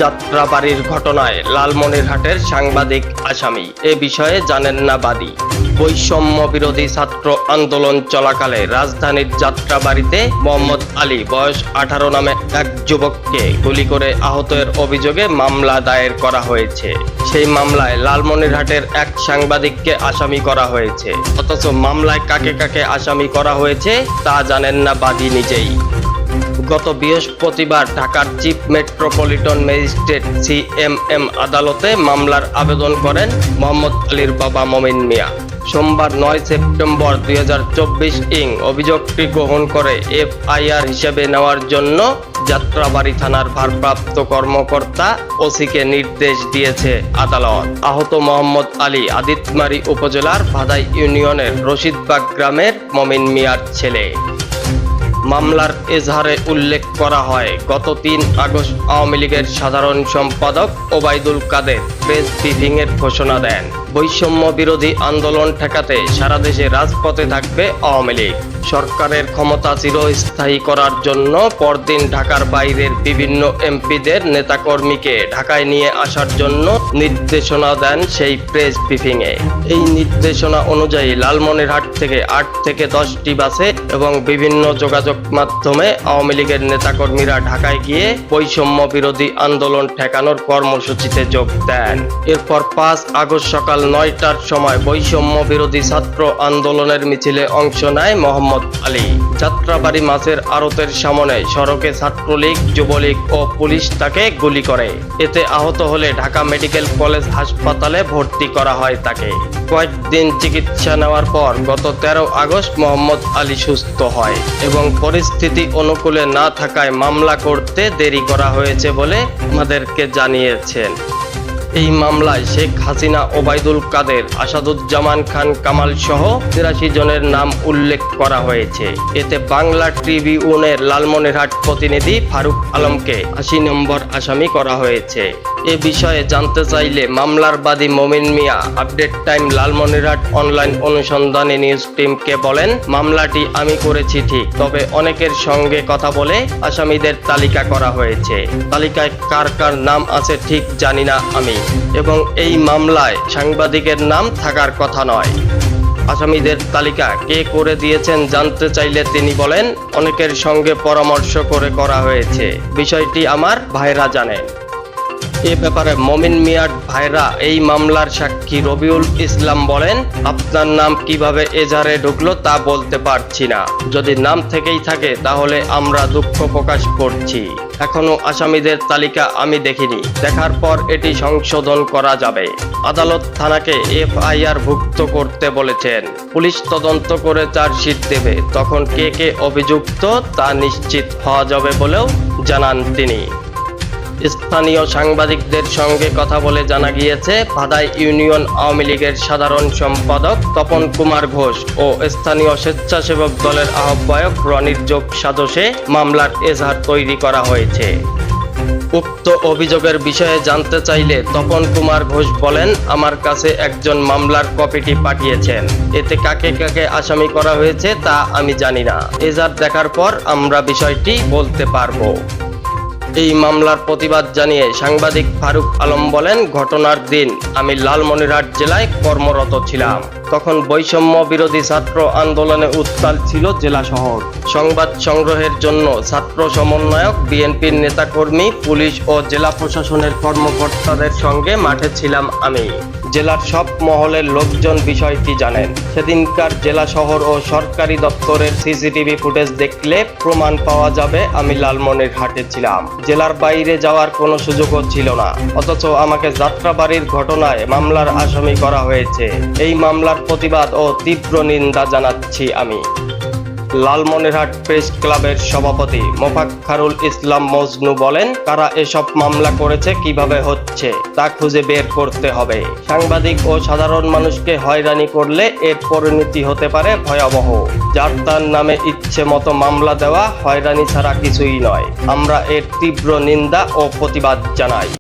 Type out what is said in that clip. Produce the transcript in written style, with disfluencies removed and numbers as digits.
যাত্রাবাড়ির ঘটনায় লালমনিরহাটের সাংবাদিক আসামি, এ বিষয়ে জানেন না বাদী। বৈষম্য বিরোধী ছাত্র আন্দোলন চলাকালে রাজধানীর যাত্রাবাড়িতে মোহাম্মদ আলী বয়স 18 নামে এক যুবককে গুলি করে আহতের অভিযোগে মামলা দায়ের করা হয়েছে। সেই মামলায় লালমনিরহাটের এক সাংবাদিককে আসামি করা হয়েছে। অথচ মামলায় কাকে কাকে আসামি করা হয়েছে তা জানেন না বাদী নিজেই। গত বৃহস্পতিবার ঢাকার চিফ মেট্রোপলিটন ম্যাজিস্ট্রেট CMM আদালতে মামলার আবেদন করেন মোহাম্মদ আলীর বাবা মমিন মিয়া। সোমবার 9 সেপ্টেম্বর 2024 অভিযোগটি গ্রহণ করে FIR হিসেবে নেওয়ার জন্য যাত্রাবাড়ি থানার ভারপ্রাপ্ত কর্মকর্তা ওসিকে নির্দেশ দিয়েছে আদালত। আহত মোহাম্মদ আলী আদিতমারি উপজেলার ভাদাই ইউনিয়নের রশিদবাগ গ্রামের মমিন মিয়ার ছেলে। মামলার এজাহারে উল্লেখ করা হয়, গত 3 আগস্ট আওয়ামী লীগের সাধারণ সম্পাদক ওবায়দুল কাদের প্রেস ব্রিফিংয়ের ঘোষণা দেন, বৈষম্য বিরোধী আন্দোলন ঠেকাতে সারা দেশে রাজপথে থাকবে আওয়ামী লীগ। সরকারের ক্ষমতা চিরস্থায়ী করার জন্য পরদিন ঢাকার বাইরের বিভিন্ন এমপিদের নেতাকর্মীকে ঢাকায় নিয়ে আসার জন্য নির্দেশনা দেন সেই প্রেস ব্রিফিংয়ে। এই নির্দেশনা অনুযায়ী লালমনিরহাট থেকে 8 থেকে 10টি বাসে এবং বিভিন্ন যোগাযোগ মাধ্যমে আওয়ামী লীগের নেতাকর্মীরা ঢাকায় গিয়ে বৈষম্য বিরোধী আন্দোলন ঠেকানোর কর্মসূচিতে যোগ দেন। এরপর 5 আগস্ট সকাল 9টার সময় বৈষম্য বিরোধী ছাত্র আন্দোলনের মিছিলে অংশ নেয় মোহাম্মদ আলী। যাত্রাবাড়ি মাছের আড়তের সামনে সড়কে ছাত্রলীগ, যুবলীগ ও পুলিশ তাকে গুলি করে। এতে আহত হলে ঢাকা মেডিকেল কলেজ হাসপাতালে ভর্তি করা হয় তাকে। কয়েকদিন চিকিৎসা নেওয়ার পর গত 13 আগস্ট মোহাম্মদ আলী সুস্থ হয় এবং পরিস্থিতি অনুকূলে না থাকায় মামলা করতে দেরি করা হয়েছে বলে আমাদেরকে জানিয়েছেন। এই মামলায় শেখ হাসিনা, ওবায়দুল কাদের, আসাদুজ্জামান খান কামাল সহ 83 জনের নাম উল্লেখ করা হয়েছে। এতে বাংলা ট্রিবিউনের লালমনিরহাট প্রতিনিধি ফারুক আলমকে 80 নম্বর আসামি করা হয়েছে। এ বিষয়ে জানতে চাইলে মামলার বাদী মমিন মিয়া আপডেট টাইম লালমনিরহাট অনলাইন অনুসন্ধানী নিউজ টিমকে বলেন, মামলাটি আমি করেছি ঠিক, তবে অনেকের সঙ্গে কথা বলে আসামিদের তালিকা করা হয়েছে। তালিকায় কার কার নাম আছে ঠিক জানি না আমি, এবং এই মামলায় সাংবাদিকের নাম থাকার কথা নয়। আসামিদের তালিকা কে করে দিয়েছেন জানতে চাইলে তিনি বলেন, অনেকের সঙ্গে পরামর্শ করে করা হয়েছে, বিষয়টি আমার ভাইরা জানেন। এ ব্যাপারে মমিন মিয়ার ভাইরা এই মামলার সাক্ষী রবিউল ইসলাম বলেন, আপনার নাম কিভাবে এজাহারে ঢুকলো তা বলতে পারছি না। যদি নাম থেকেই থাকে তাহলে আমরা দুঃখ প্রকাশ করছি। এখনো আসামিদের তালিকা আমি দেখিনি, দেখার পর এটি সংশোধন করা যাবে। আদালত থানাকে FIR ভুক্ত করতে বলেছেন। পুলিশ তদন্ত করে চার্জশিট দেবে, তখন কে কে অভিযুক্ত তা নিশ্চিত হওয়া যাবে বলেও জানান তিনি। স্থানীয় সাংবাদিকদের সঙ্গে কথা বলে জানা গিয়েছে, ভাদাই ইউনিয়ন আওয়ামী লীগের সাধারণ সম্পাদক তপন কুমার ঘোষ ও স্থানীয় স্বেচ্ছাসেবক দলের আহ্বায়ক রনির যোগ সাজশে মামলার এজাহার তৈরি করা হয়েছে। উক্ত অভিযোগের বিষয়ে জানতে চাইলে তপন কুমার ঘোষ বলেন, আমার কাছে একজন মামলার কপিটি পাঠিয়েছেন। এতে কাকে কাকে আসামি করা হয়েছে তা আমি জানি না। এজাহার দেখার পর আমরা বিষয়টি বলতে পারবো। এই মামলার প্রতিবাদ জানিয়ে সাংবাদিক ফারুক আলম বলেন, ঘটনার দিন আমি লালমনিরহাট জেলায় কর্মরত ছিলাম। তখন বৈষম্য বিরোধী ছাত্র আন্দোলনে উত্তাল ছিল জেলা শহর। সংবাদ সংগ্রহের জন্য ছাত্র সমন্বয়ক, বিএনপির নেতাকর্মী, পুলিশ ও জেলা প্রশাসনের কর্মকর্তাদের সঙ্গে মাঠে ছিলাম আমি। জেলার সব মহলের লোকজন বিষয়টি জানেন। সেদিনকার জেলা শহর ও সরকারি দপ্তরের CCTV ফুটেজ দেখলে প্রমাণ পাওয়া যাবে আমি লালমনিরহাটে ছিলাম। জেলার বাইরে যাওয়ার কোনো সুযোগও ছিল না, অথচ আমাকে যাত্রাবাড়ির ঘটনায় মামলার আসামি করা হয়েছে। এই মামলার প্রতিবাদ ও তীব্র নিন্দা জানাচ্ছি আমি। লালমনিরহাট প্রেস ক্লাবের সভাপতি মোফাক্খারুল ইসলাম মজনু বলেন, কারা এসব মামলা করেছে, কিভাবে হচ্ছে তা খুঁজে বের করতে হবে। সাংবাদিক ও সাধারণ মানুষকে হয়রানি করলে এর পরিণতি হতে পারে ভয়াবহ। যার তার নামে ইচ্ছে মতো মামলা দেওয়া হয়রানি ছাড়া কিছুই নয়। আমরা এর তীব্র নিন্দা ও প্রতিবাদ জানাই।